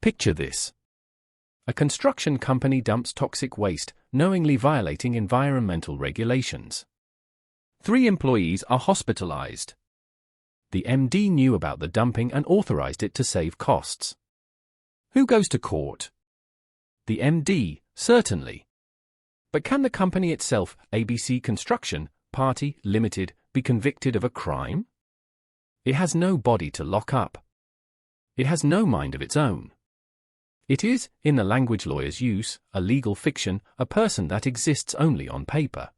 Picture this. A construction company dumps toxic waste, knowingly violating environmental regulations. 3 employees are hospitalized. The MD knew about the dumping and authorized it to save costs. Who goes to court? The MD, certainly. But can the company itself, ABC Construction, Party, Limited, be convicted of a crime? It has no body to lock up. It has no mind of its own. It is, in the language lawyers use, a legal fiction, a person that exists only on paper.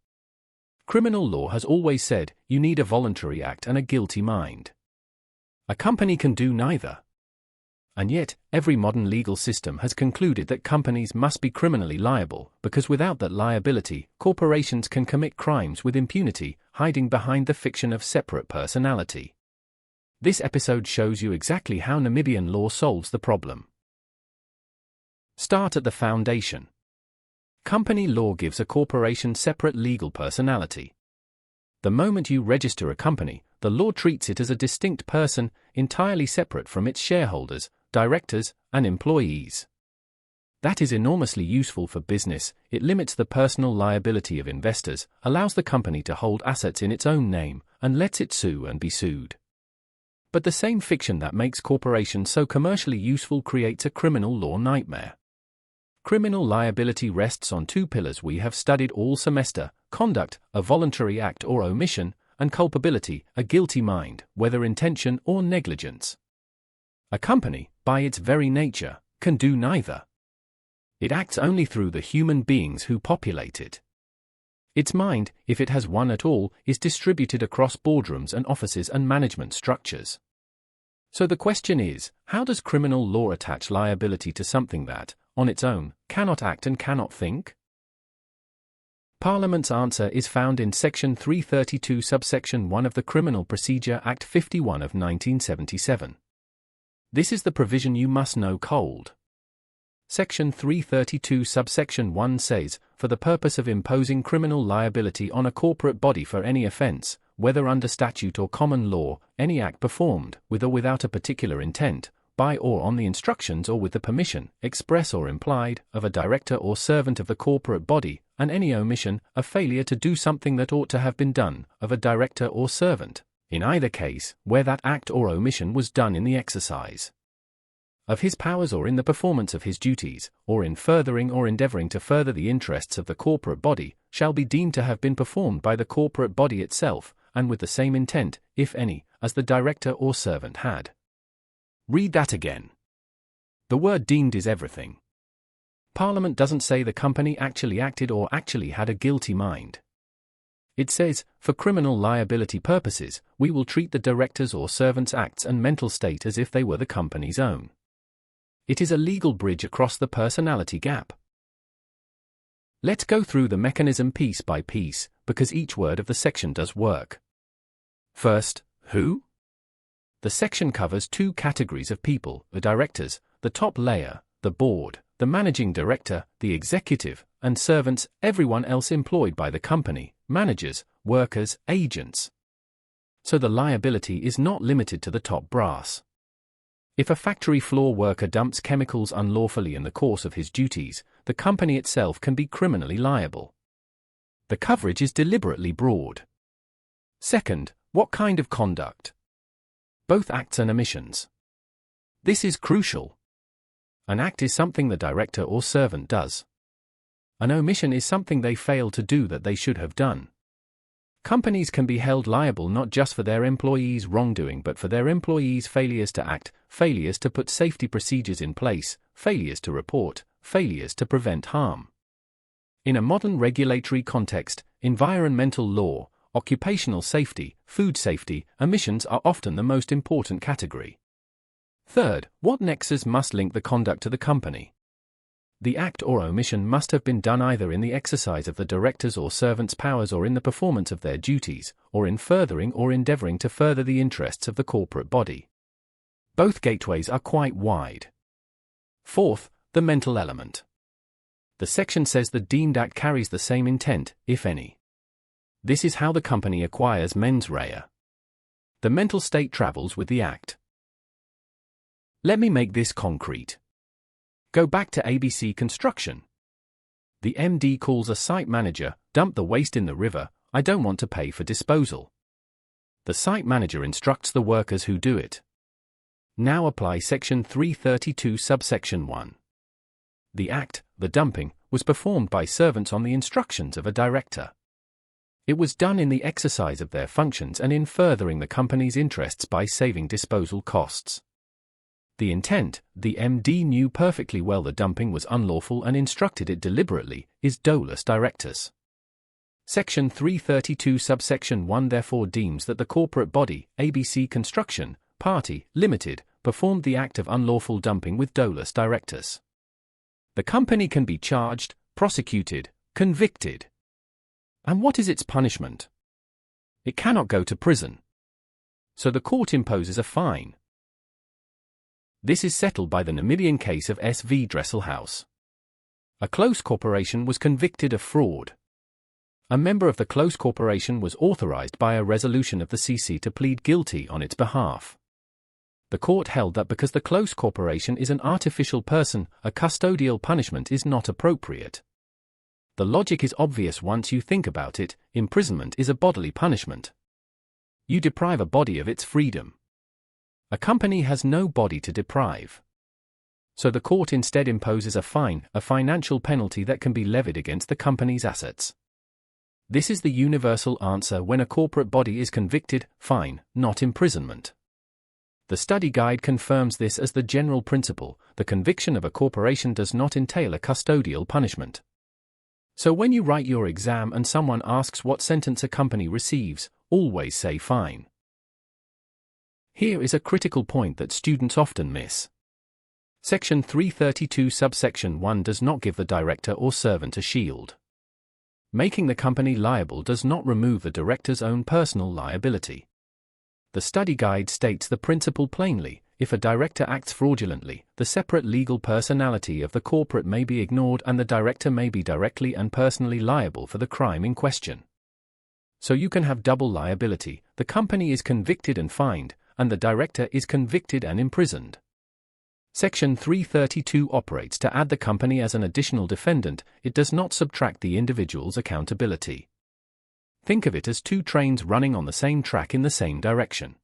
Criminal law has always said, you need a voluntary act and a guilty mind. A company can do neither. And yet, every modern legal system has concluded that companies must be criminally liable, because without that liability, corporations can commit crimes with impunity, hiding behind the fiction of separate personality. This episode shows you exactly how Namibian law solves the problem. Start at the foundation. Company law gives a corporation separate legal personality. The moment you register a company, the law treats it as a distinct person, entirely separate from its shareholders, directors, and employees. That is enormously useful for business. It limits the personal liability of investors, allows the company to hold assets in its own name, and lets it sue and be sued. But the same fiction that makes corporations so commercially useful creates a criminal law nightmare. Criminal liability rests on 2 pillars we have studied all semester: conduct, a voluntary act or omission, and culpability, a guilty mind, whether intention or negligence. A company, by its very nature, can do neither. It acts only through the human beings who populate it. Its mind, if it has one at all, is distributed across boardrooms and offices and management structures. So the question is, how does criminal law attach liability to something that, on its own, cannot act and cannot think? Parliament's answer is found in Section 332 subsection 1 of the Criminal Procedure Act 51 of 1977. This is the provision you must know cold. Section 332 subsection 1 says, for the purpose of imposing criminal liability on a corporate body for any offence, whether under statute or common law, any act performed, with or without a particular intent, by or on the instructions or with the permission, express or implied, of a director or servant of the corporate body, and any omission, a failure to do something that ought to have been done, of a director or servant, in either case, where that act or omission was done in the exercise of his powers or in the performance of his duties, or in furthering or endeavoring to further the interests of the corporate body, shall be deemed to have been performed by the corporate body itself, and with the same intent, if any, as the director or servant had. Read that again. The word deemed is everything. Parliament doesn't say the company actually acted or actually had a guilty mind. It says, for criminal liability purposes, we will treat the director's or servant's acts and mental state as if they were the company's own. It is a legal bridge across the personality gap. Let's go through the mechanism piece by piece, because each word of the section does work. First, who? The section covers 2 categories of people: the directors, the top layer, the board, the managing director, the executive, and servants, everyone else employed by the company, managers, workers, agents. So the liability is not limited to the top brass. If a factory floor worker dumps chemicals unlawfully in the course of his duties, the company itself can be criminally liable. The coverage is deliberately broad. Second, what kind of conduct? Both acts and omissions. This is crucial. An act is something the director or servant does. An omission is something they fail to do that they should have done. Companies can be held liable not just for their employees' wrongdoing but for their employees' failures to act, failures to put safety procedures in place, failures to report, failures to prevent harm. In a modern regulatory context, environmental law, occupational safety, food safety, omissions are often the most important category. Third, what nexus must link the conduct to the company? The act or omission must have been done either in the exercise of the director's or servant's powers or in the performance of their duties, or in furthering or endeavoring to further the interests of the corporate body. Both gateways are quite wide. Fourth, the mental element. The section says the deemed act carries the same intent, if any. This is how the company acquires mens rea. The mental state travels with the act. Let me make this concrete. Go back to ABC construction. The MD calls a site manager, dump the waste in the river, I don't want to pay for disposal. The site manager instructs the workers who do it. Now apply section 332 subsection 1. The act, the dumping, was performed by servants on the instructions of a director. It was done in the exercise of their functions and in furthering the company's interests by saving disposal costs. The intent, the MD knew perfectly well the dumping was unlawful and instructed it deliberately, is dolus directus. Section 332 subsection 1 therefore deems that the corporate body, ABC Construction, Party, Limited, performed the act of unlawful dumping with dolus directus. The company can be charged, prosecuted, convicted. And what is its punishment? It cannot go to prison. So the court imposes a fine. This is settled by the Namibian case of S.V. Dresselhaus. A close corporation was convicted of fraud. A member of the close corporation was authorized by a resolution of the CC to plead guilty on its behalf. The court held that because the close corporation is an artificial person, a custodial punishment is not appropriate. The logic is obvious once you think about it. Imprisonment is a bodily punishment. You deprive a body of its freedom. A company has no body to deprive. So the court instead imposes a fine, a financial penalty that can be levied against the company's assets. This is the universal answer when a corporate body is convicted: fine, not imprisonment. The study guide confirms this as the general principle: the conviction of a corporation does not entail a custodial punishment. So when you write your exam and someone asks what sentence a company receives, always say fine. Here is a critical point that students often miss. Section 332 subsection 1 does not give the director or servant a shield. Making the company liable does not remove the director's own personal liability. The study guide states the principle plainly: if a director acts fraudulently, the separate legal personality of the corporate may be ignored and the director may be directly and personally liable for the crime in question. So you can have double liability: the company is convicted and fined, and the director is convicted and imprisoned. Section 332 operates to add the company as an additional defendant. It does not subtract the individual's accountability. Think of it as two trains running on the same track in the same direction.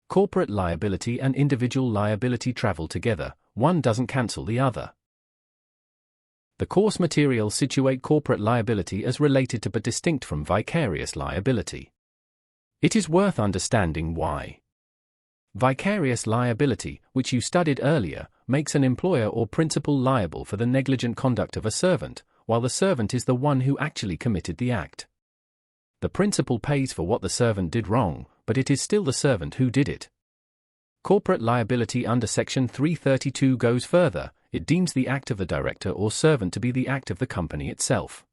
Corporate liability and individual liability travel together, one doesn't cancel the other. The course materials situate corporate liability as related to but distinct from vicarious liability. It is worth understanding why. Vicarious liability, which you studied earlier, makes an employer or principal liable for the negligent conduct of a servant, while the servant is the one who actually committed the act. The principal pays for what the servant did wrong, but it is still the servant who did it. Corporate liability under Section 332 goes further. It deems the act of the director or servant to be the act of the company itself.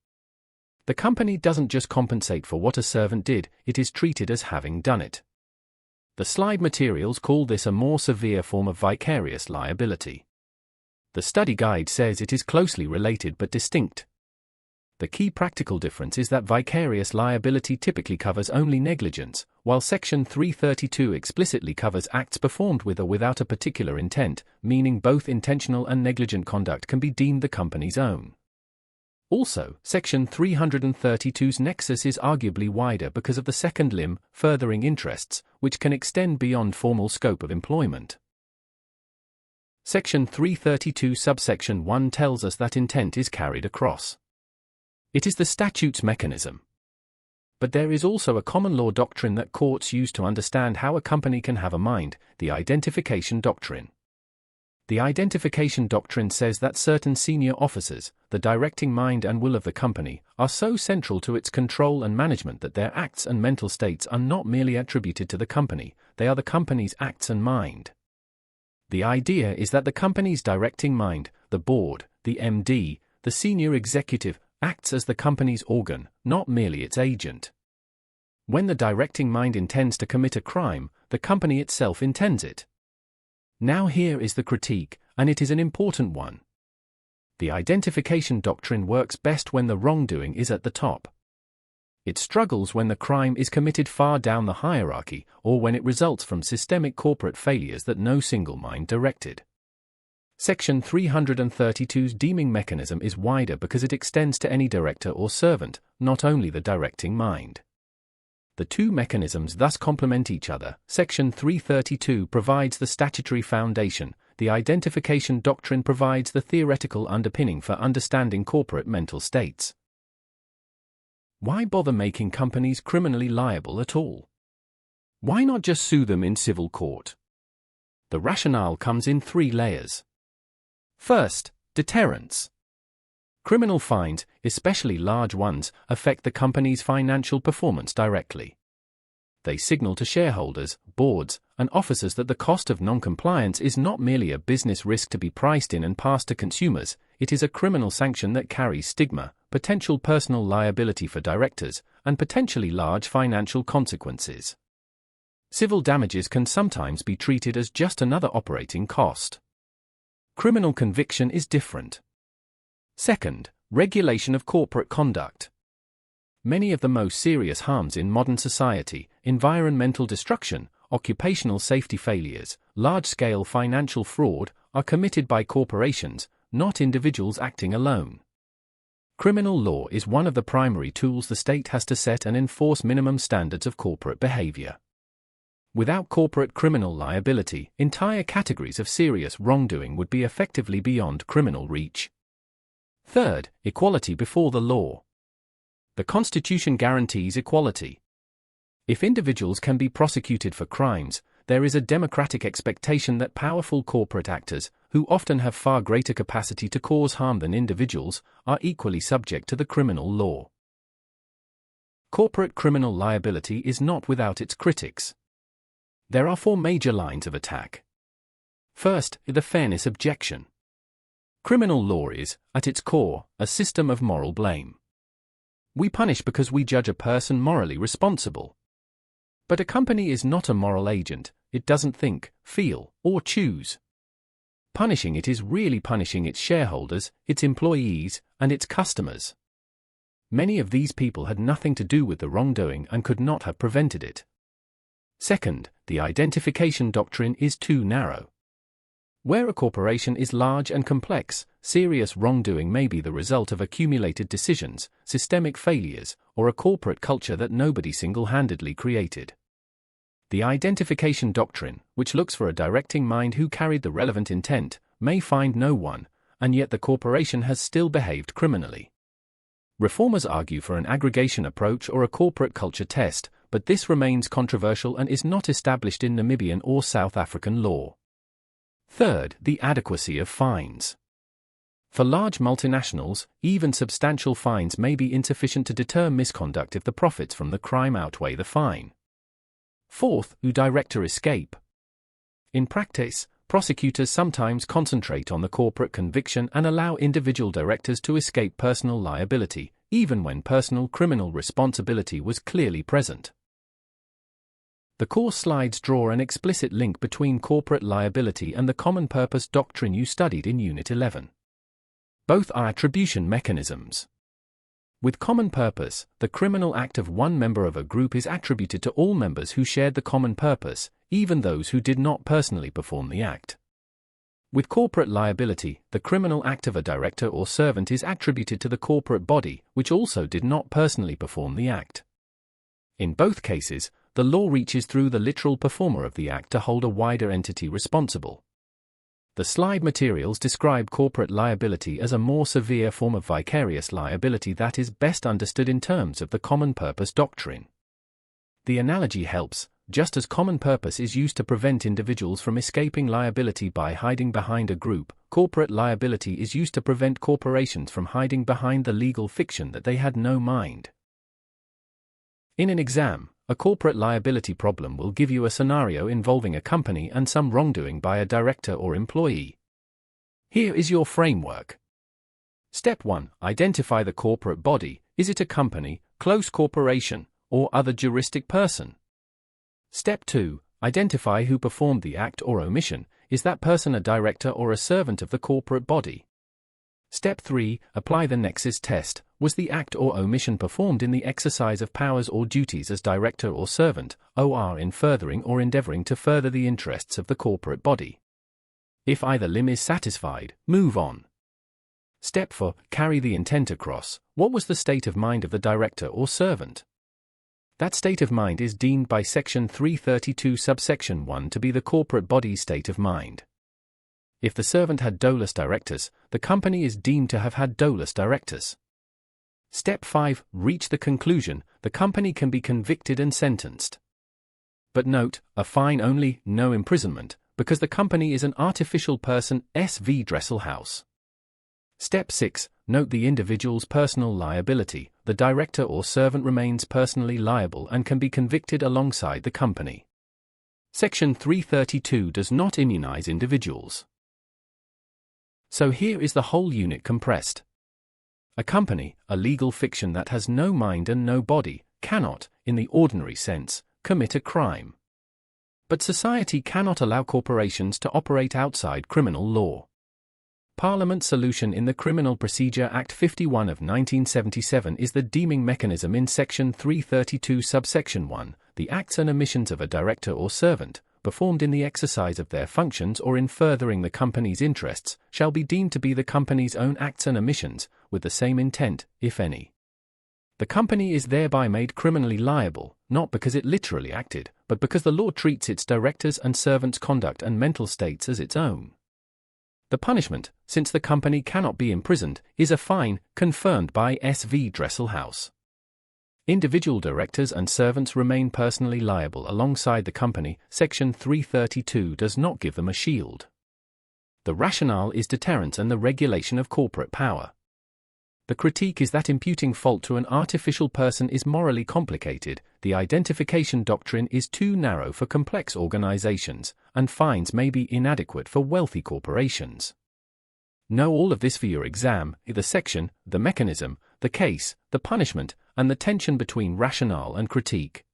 The company doesn't just compensate for what a servant did, it is treated as having done it. The slide materials call this a more severe form of vicarious liability. The study guide says it is closely related but distinct. The key practical difference is that vicarious liability typically covers only negligence, while Section 332 explicitly covers acts performed with or without a particular intent, meaning both intentional and negligent conduct can be deemed the company's own. Also, Section 332's nexus is arguably wider because of the second limb, furthering interests, which can extend beyond formal scope of employment. Section 332 subsection 1 tells us that intent is carried across. It is the statute's mechanism. But there is also a common law doctrine that courts use to understand how a company can have a mind, the identification doctrine. The identification doctrine says that certain senior officers, the directing mind and will of the company, are so central to its control and management that their acts and mental states are not merely attributed to the company, they are the company's acts and mind. The idea is that the company's directing mind, the board, the MD, the senior executive, acts as the company's organ, not merely its agent. When the directing mind intends to commit a crime, the company itself intends it. Now here is the critique, and it is an important one. The identification doctrine works best when the wrongdoing is at the top. It struggles when the crime is committed far down the hierarchy, or when it results from systemic corporate failures that no single mind directed. Section 332's deeming mechanism is wider because it extends to any director or servant, not only the directing mind. The two mechanisms thus complement each other. Section 332 provides the statutory foundation. The identification doctrine provides the theoretical underpinning for understanding corporate mental states. Why bother making companies criminally liable at all? Why not just sue them in civil court? The rationale comes in three layers. First, deterrence. Criminal fines, especially large ones, affect the company's financial performance directly. They signal to shareholders, boards, and officers that the cost of non-compliance is not merely a business risk to be priced in and passed to consumers, it is a criminal sanction that carries stigma, potential personal liability for directors, and potentially large financial consequences. Civil damages can sometimes be treated as just another operating cost. Criminal conviction is different. Second, regulation of corporate conduct. Many of the most serious harms in modern society, environmental destruction, occupational safety failures, large-scale financial fraud, are committed by corporations, not individuals acting alone. Criminal law is one of the primary tools the state has to set and enforce minimum standards of corporate behavior. Without corporate criminal liability, entire categories of serious wrongdoing would be effectively beyond criminal reach. Third, equality before the law. The Constitution guarantees equality. If individuals can be prosecuted for crimes, there is a democratic expectation that powerful corporate actors, who often have far greater capacity to cause harm than individuals, are equally subject to the criminal law. Corporate criminal liability is not without its critics. There are four major lines of attack. First, the fairness objection. Criminal law is, at its core, a system of moral blame. We punish because we judge a person morally responsible. But a company is not a moral agent, it doesn't think, feel, or choose. Punishing it is really punishing its shareholders, its employees, and its customers. Many of these people had nothing to do with the wrongdoing and could not have prevented it. Second, the identification doctrine is too narrow. Where a corporation is large and complex, serious wrongdoing may be the result of accumulated decisions, systemic failures, or a corporate culture that nobody single-handedly created. The identification doctrine, which looks for a directing mind who carried the relevant intent, may find no one, and yet the corporation has still behaved criminally. Reformers argue for an aggregation approach or a corporate culture test, but this remains controversial and is not established in Namibian or South African law. Third, the adequacy of fines. For large multinationals, even substantial fines may be insufficient to deter misconduct if the profits from the crime outweigh the fine. Fourth, director escape. In practice, prosecutors sometimes concentrate on the corporate conviction and allow individual directors to escape personal liability, even when personal criminal responsibility was clearly present. The course slides draw an explicit link between corporate liability and the common purpose doctrine you studied in Unit 11. Both are attribution mechanisms. With common purpose, the criminal act of one member of a group is attributed to all members who shared the common purpose, even those who did not personally perform the act. With corporate liability, the criminal act of a director or servant is attributed to the corporate body, which also did not personally perform the act. In both cases, the law reaches through the literal performer of the act to hold a wider entity responsible. The slide materials describe corporate liability as a more severe form of vicarious liability that is best understood in terms of the common purpose doctrine. The analogy helps, just as common purpose is used to prevent individuals from escaping liability by hiding behind a group, corporate liability is used to prevent corporations from hiding behind the legal fiction that they had no mind. In an exam, a corporate liability problem will give you a scenario involving a company and some wrongdoing by a director or employee. Here is your framework. Step 1. Identify the corporate body. Is it a company, close corporation, or other juristic person? Step 2. Identify who performed the act or omission. Is that person a director or a servant of the corporate body? Step 3. Apply the nexus test. Was the act or omission performed in the exercise of powers or duties as director or servant, or in furthering or endeavoring to further the interests of the corporate body? If either limb is satisfied, move on. Step 4. Carry the intent across. What was the state of mind of the director or servant? That state of mind is deemed by Section 332 subsection 1 to be the corporate body's state of mind. If the servant had dolus directors, the company is deemed to have had dolus directors. Step 5. Reach the conclusion, the company can be convicted and sentenced. But note, a fine only, no imprisonment, because the company is an artificial person, SV Dresselhaus. Step 6. Note the individual's personal liability. The director or servant remains personally liable and can be convicted alongside the company. Section 332 does not immunize individuals. So here is the whole unit compressed. A company, a legal fiction that has no mind and no body, cannot, in the ordinary sense, commit a crime. But society cannot allow corporations to operate outside criminal law. Parliament's solution in the Criminal Procedure Act 51 of 1977 is the deeming mechanism in Section 332 subsection 1. The acts and omissions of a director or servant, performed in the exercise of their functions or in furthering the company's interests, shall be deemed to be the company's own acts and omissions, with the same intent, if any. The company is thereby made criminally liable, not because it literally acted, but because the law treats its directors' and servants' conduct and mental states as its own. The punishment, since the company cannot be imprisoned, is a fine, confirmed by SV Dresselhaus. Individual directors and servants remain personally liable alongside the company. Section 332 does not give them a shield. The rationale is deterrence and the regulation of corporate power. The critique is that imputing fault to an artificial person is morally complicated, the identification doctrine is too narrow for complex organizations, and fines may be inadequate for wealthy corporations. Know all of this for your exam: the section, the mechanism, the case, the punishment, and the tension between rationale and critique.